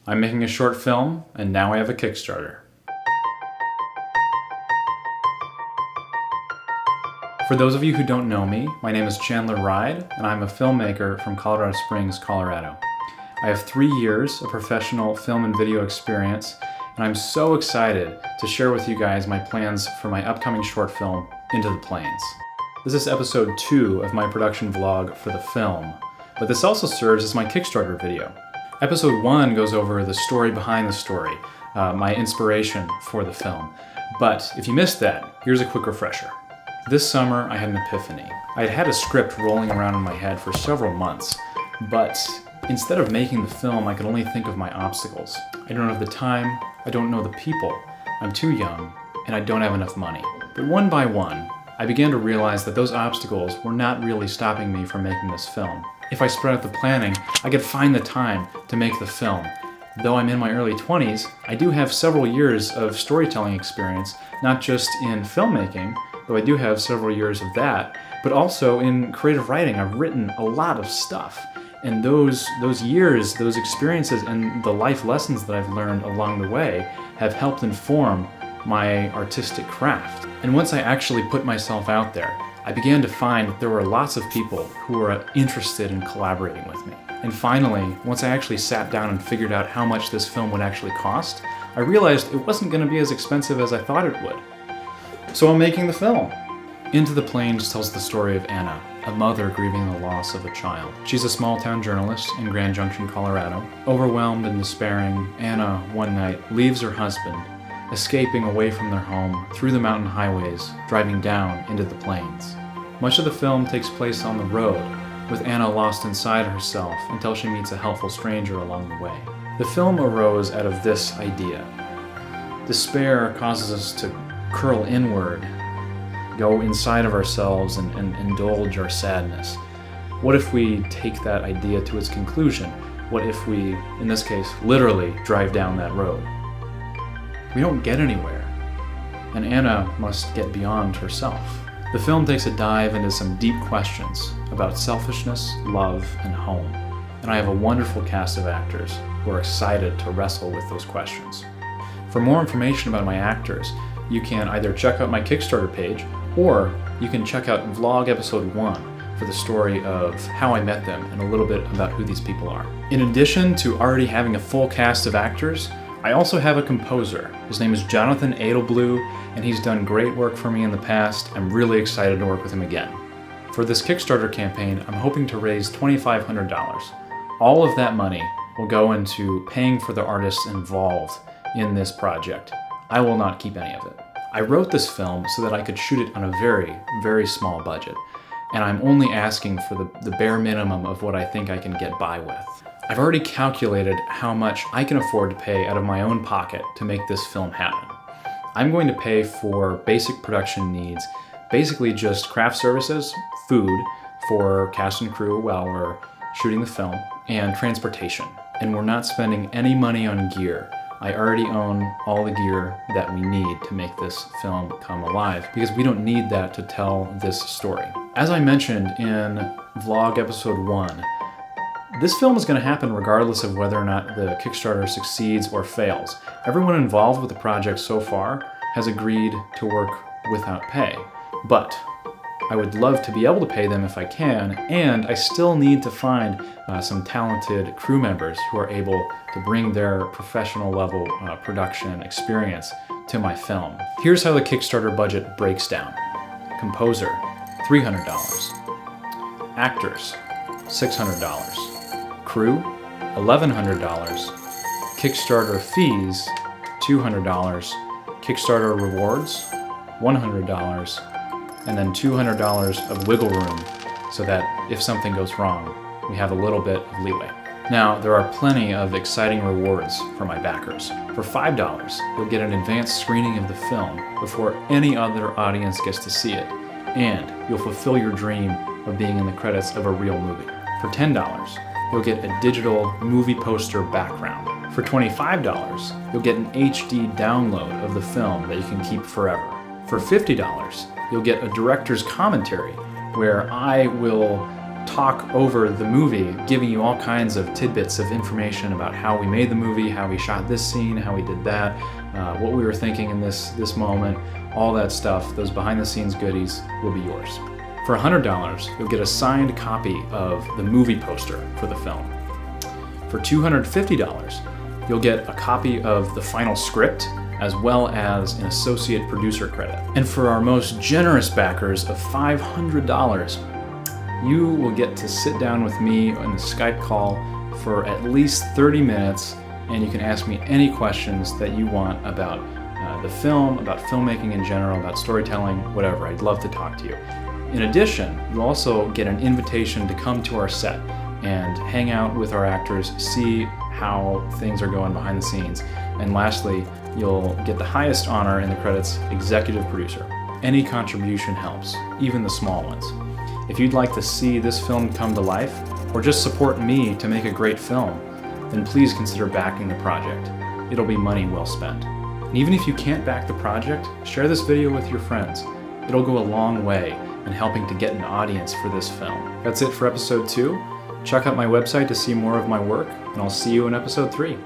I'm making a short film, and now I have a Kickstarter. For those of you who don't know me, my name is Chandler Ride, and I'm a filmmaker from Colorado Springs, Colorado. I have 3 years of professional film and video experience, and I'm so excited to share with you guys my plans for my upcoming short film, Into the Plains. This is episode 2 of my production vlog for the film, but this also serves as my Kickstarter video. Episode 1 goes over the story behind the story, my inspiration for the film. But if you missed that, here's a quick refresher. This summer, I had an epiphany. I had had a script rolling around in my head for several months, but instead of making the film, I could only think of my obstacles. I don't have the time, I don't know the people, I'm too young, and I don't have enough money. But one by one, I began to realize that those obstacles were not really stopping me from making this film. If I spread out the planning, I could find the time to make the film. Though I'm in my early 20s, I do have several years of storytelling experience, not just in filmmaking, though I do have several years of that, but also in creative writing. I've written a lot of stuff. And those years, those experiences, and the life lessons that I've learned along the way have helped inform my artistic craft. And once I actually put myself out there, I began to find that there were lots of people who were interested in collaborating with me. And finally, once I actually sat down and figured out how much this film would actually cost, I realized it wasn't going to be as expensive as I thought it would. So I'm making the film. Into the Plains tells the story of Anna, a mother grieving the loss of a child. She's a small-town journalist in Grand Junction, Colorado. Overwhelmed and despairing, Anna, one night, leaves her husband, escaping away from their home through the mountain highways, driving down into the plains. Much of the film takes place on the road, with Anna lost inside herself until she meets a helpful stranger along the way. The film arose out of this idea. Despair causes us to curl inward, go inside of ourselves and indulge our sadness. What if we take that idea to its conclusion? What if we, in this case, literally drive down that road? We don't get anywhere, and Anna must get beyond herself. The film takes a dive into some deep questions about selfishness, love, and home, and I have a wonderful cast of actors who are excited to wrestle with those questions. For more information about my actors, you can either check out my Kickstarter page, or you can check out vlog episode 1 for the story of how I met them and a little bit about who these people are. In addition to already having a full cast of actors, I also have a composer. His name is Jonathan Adelblue, and he's done great work for me in the past. I'm really excited to work with him again. For this Kickstarter campaign, I'm hoping to raise $2,500. All of that money will go into paying for the artists involved in this project. I will not keep any of it. I wrote this film so that I could shoot it on a very, very small budget, and I'm only asking for the bare minimum of what I think I can get by with. I've already calculated how much I can afford to pay out of my own pocket to make this film happen. I'm going to pay for basic production needs, basically just craft services, food for cast and crew while we're shooting the film, and transportation. And we're not spending any money on gear. I already own all the gear that we need to make this film come alive, because we don't need that to tell this story. As I mentioned in vlog episode 1, this film is going to happen regardless of whether or not the Kickstarter succeeds or fails. Everyone involved with the project so far has agreed to work without pay, but I would love to be able to pay them if I can, and I still need to find some talented crew members who are able to bring their professional level production experience to my film. Here's how the Kickstarter budget breaks down. Composer, $300. Actors, $600. Crew, $1,100. Kickstarter fees, $200. Kickstarter rewards, $100. And then $200 of wiggle room so that if something goes wrong, we have a little bit of leeway. Now, there are plenty of exciting rewards for my backers. For $5, you'll get an advanced screening of the film before any other audience gets to see it, and you'll fulfill your dream of being in the credits of a real movie. For $10, you'll get a digital movie poster background. For $25, you'll get an HD download of the film that you can keep forever. For $50, you'll get a director's commentary where I will talk over the movie, giving you all kinds of tidbits of information about how we made the movie, how we shot this scene, how we did that, what we were thinking in this moment, all that stuff. Those behind the scenes goodies will be yours. For $100, you'll get a signed copy of the movie poster for the film. For $250, you'll get a copy of the final script as well as an associate producer credit. And for our most generous backers of $500, you will get to sit down with me on a Skype call for at least 30 minutes, and you can ask me any questions that you want about the film, about filmmaking in general, about storytelling, whatever. I'd love to talk to you. In addition, you'll also get an invitation to come to our set and hang out with our actors, see how things are going behind the scenes. And lastly, you'll get the highest honor in the credits, executive producer. Any contribution helps, even the small ones. If you'd like to see this film come to life, or just support me to make a great film, then please consider backing the project. It'll be money well spent. And even if you can't back the project, share this video with your friends. It'll go a long way in helping to get an audience for this film. That's it for episode 2. Check out my website to see more of my work, and I'll see you in episode 3.